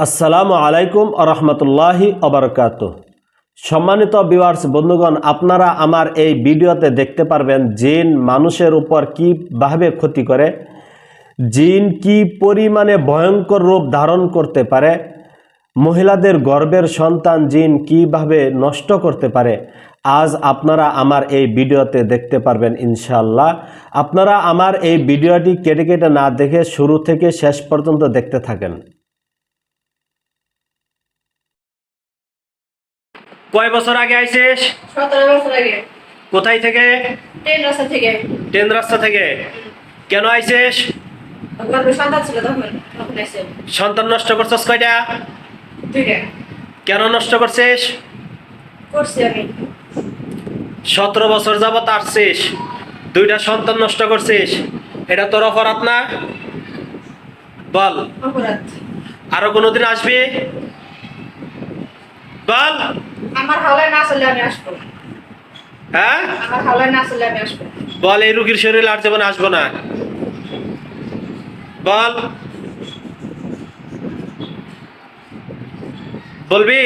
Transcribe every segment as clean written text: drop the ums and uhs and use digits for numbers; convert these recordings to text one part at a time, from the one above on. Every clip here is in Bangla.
আসসালামু আলাইকুম আরহামতুল্লাহি আবরকাতুহ। সম্মানিত ভিউয়ার্স বন্ধুগণ, আপনারা আমার এই ভিডিওতে দেখতে পারবেন জিন মানুষের উপর কীভাবে ক্ষতি করে, জিন কি পরিমাণে ভয়ঙ্কর রূপ ধারণ করতে পারে, মহিলাদের গর্ভের সন্তান জিন কিভাবে নষ্ট করতে পারে, আজ আপনারা আমার এই ভিডিওতে দেখতে পারবেন ইনশাআল্লাহ। আপনারা আমার এই ভিডিওটি কেটে কেটে না দেখে শুরু থেকে শেষ পর্যন্ত দেখতে থাকেন। কয় বছর আগে আইছিস? 17 বছর আগে। কোথায় থেকে? ট্রেন রাস্তা থেকে। ট্রেন রাস্তা থেকে। কেন আইছিস? গর্ভে সন্তান ছিল তখন আইছে। সন্তান নষ্ট করছিস কয়টা? 2টা। কেন নষ্ট করছিস? করছি আমি। 17 বছর যাবত আসছিস, 2টা সন্তান নষ্ট করছিস, এটা তোর অপরাধ না? বল। অপরাধ। আরো কোনোদিন আসবি? বল। আমার হাওলায় না চলে আমি আসবো। হ্যাঁ, আমার হাওলায় না চলে আমি আসবো। বল। এই রুগীর শরীরে আর জীবনে আসবো না। বল। বলবি?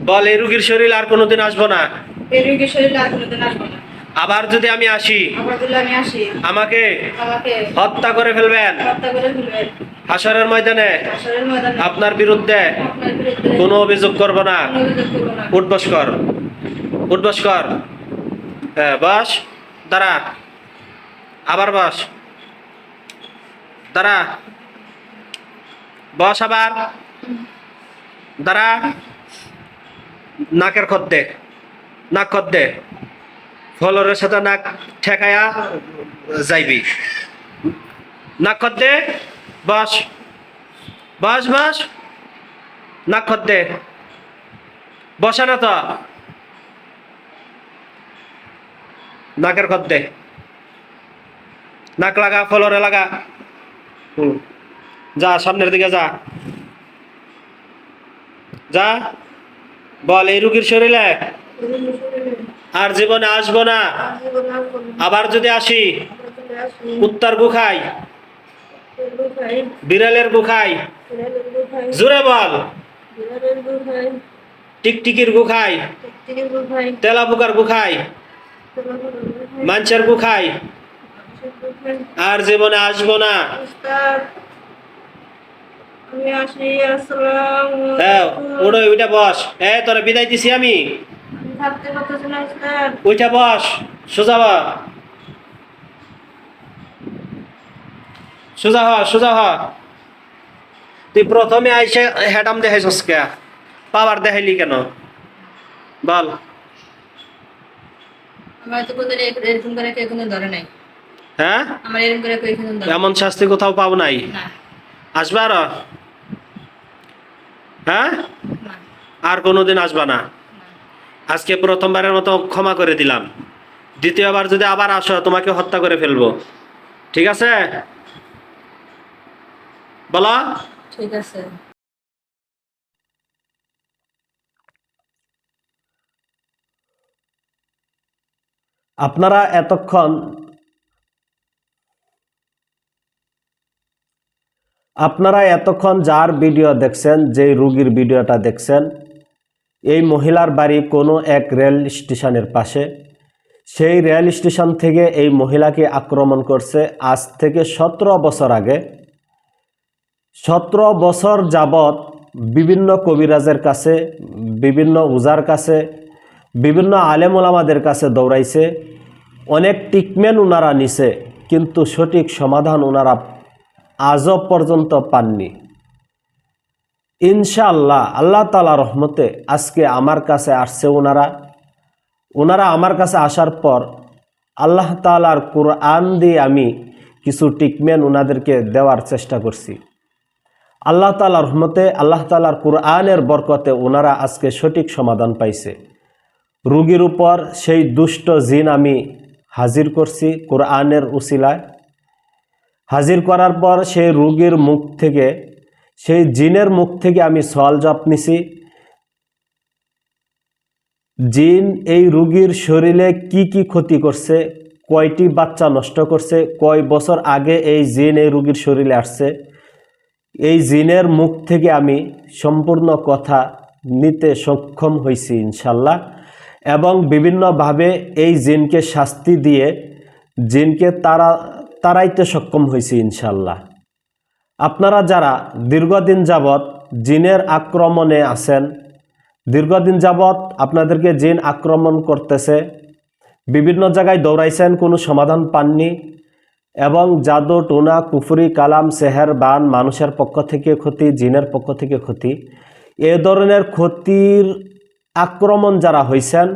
বল, এই রুগীর শরীরে আর কোনোদিন আসবো না। এই রোগীর শরীরে আর কোনোদিন আসবো না। আবার যদি আমি আসি, আবার যদি আমি আসি, আমাকে আমাকে হত্যা করে ফেলবেন। হত্যা করে ফেলবেন। হাসরের ময়দানে হাসরের ময়দানে আপনার বিরুদ্ধে আপনার বিরুদ্ধে কোনো অভিযোগ করব না। কোনো অভিযোগ করব না। উঠবস কর, উঠবস কর। হ্যাঁ, বস। দাঁড়া। আবার বস। দাঁড়া। বস আবার। দাঁড়া। নাকের খত দে, নাক খত দে। ফলরের সাথে নাক ঠেকায়া যাইবি। নাক খত দে। বস, বস, বস। নাক খত দে। বসে না তো। নাকের খত দে। নাক লাগা, ফলরে লাগা। যা, সামনের দিকে যা, যা। বল, এই রুগীর শরীরে আর জীবনে আসবো না। আবার যদি আসি, কুত্তার গুখাই, বিড়ালের গুখাই, জোরে বল, টিকটিকির গুখাই, তেলাপোকার গুখাই, মাঞ্চের গুখাই আর জীবনে আসবো না। হ্যাঁ, ওইটা বস। তোরা বিদায় দিছি আমি। ওইটা বস, সোজা হ, সোজা হ, সোজা হ। তুই প্রথমে আইসে হেডাম দেখাইছস কে? পাওয়ার দেখাইলি কেন? বল। আমার তো কোথায় এরকম করে কেউ কোনো ধরে নাই। হ্যাঁ, আমার এরকম করে কেউ কোনো ধরে এমন শাস্তি কোথাও পাও নাই। না। আসবে আর? হ্যাঁ, না। আর কোনোদিন আসবা না। আজকে প্রথমবারের মতো ক্ষমা করে দিলাম। দ্বিতীয়বার যদি আবার আসো, তোমাকে হত্যা করে ফেলবো। ঠিক আছে? বলো। ঠিক আছে। আপনারা এতক্ষণ যার ভিডিও দেখছেন, যেই রুগীর ভিডিওটা দেখছেন, এই মহিলার বাড়ি কোনো এক রেল স্টেশনের পাশে। সেই রেল স্টেশন থেকে এই মহিলাকে আক্রমণ করছে আজ থেকে 17 বছর আগে। 17 বছর যাবৎ বিভিন্ন কবিরাজের কাছে, বিভিন্ন উজার কাছে, বিভিন্ন আলেম ওলামাদের কাছে দৌড়াইছে। অনেক ট্রিটমেন্ট ওনারা নিছে, কিন্তু সঠিক সমাধান ওনারা আজও পর্যন্ত পাননি। ইনশাআল্লাহ আল্লাহ তাআলা রহমতে আজকে আমার কাছে আসছে ওনারা আমার কাছে আসার পর আল্লাহ তাআলার কোরআন দিয়ে আমি কিছু ট্রিটমেন্ট ওনাদেরকে দেওয়ার চেষ্টা করছি। আল্লাহ তাআলার রহমতে, আল্লাহ তাআলার কোরআনের বরকতে ওনারা আজকে সঠিক সমাধান পাইছে। রোগীর উপর সেই দুষ্ট জিন আমি হাজির করছি কোরআনের উসিলায়। হাজির করার পর সেই রোগীর মুখ থেকে, সেই জিনের মুখ থেকে আমি সওয়াল জবাব নিছি। জিন এই রোগীর শরীরে কি কি ক্ষতি করছে, কয়টি বাচ্চা নষ্ট করছে, কয় বছর আগে এই জিন এই রোগীর শরীরে আসছে, এই জিনের মুখ থেকে আমি সম্পূর্ণ কথা নিতে সক্ষম হয়েছি ইনশাল্লাহ, এবং বিভিন্নভাবে এই জিনকে শাস্তি দিয়ে জিনকে তাড়াইতে সক্ষম হয়েছি ইনশাল্লাহ। আপনারা যারা দীর্ঘদিন যাবৎ জিনের আক্রমণে আছেন, দীর্ঘদিন যাবৎ আপনাদেরকে জিন আক্রমণ করতেছে, বিভিন্ন জায়গায় দৌড়াইছেন, কোনো সমাধান পাননি, এবং জাদু টোনা কুফরি কালাম সেহের বান মানুষের পক্ষ থেকে ক্ষতি, জিনের পক্ষ থেকে ক্ষতি, এ ধরনের ক্ষতির আক্রমণ যারা হয়েছেন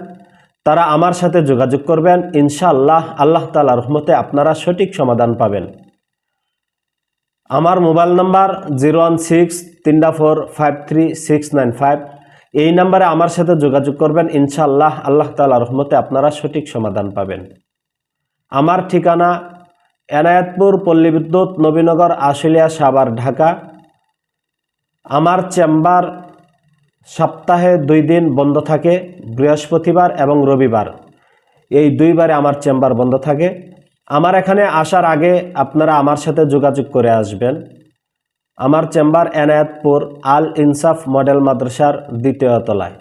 তারা আমার সাথে যোগাযোগ করবেন ইনশাআল্লাহ। আল্লাহ তাআলার রহমতে আপনারা সঠিক সমাধান পাবেন। আমার মোবাইল নাম্বার 01634533695। এই নাম্বারে আমার সাথে যোগাযোগ করবেন ইনশাআল্লাহ। আল্লাহ তাআলার রহমতে আপনারা সঠিক সমাধান পাবেন। আমার ঠিকানা এনায়েতপুর, পল্লী বিদ্যুৎ, নবীনগর, আশুলিয়া, সাভার, ঢাকা। আমার চেম্বার সপ্তাহে 2 দিন বন্ধ থাকে, বৃহস্পতিবার এবং রবিবার। এই 2 বারে আমার চেম্বার বন্ধ থাকে। আমার এখানে আসার আগে আপনারা আমার সাথে যোগাযোগ করে আসবেন। আমার চেম্বার এনায়েতপুর আল ইনসাফ মডেল মাদ্রাসার 2য় তলায়।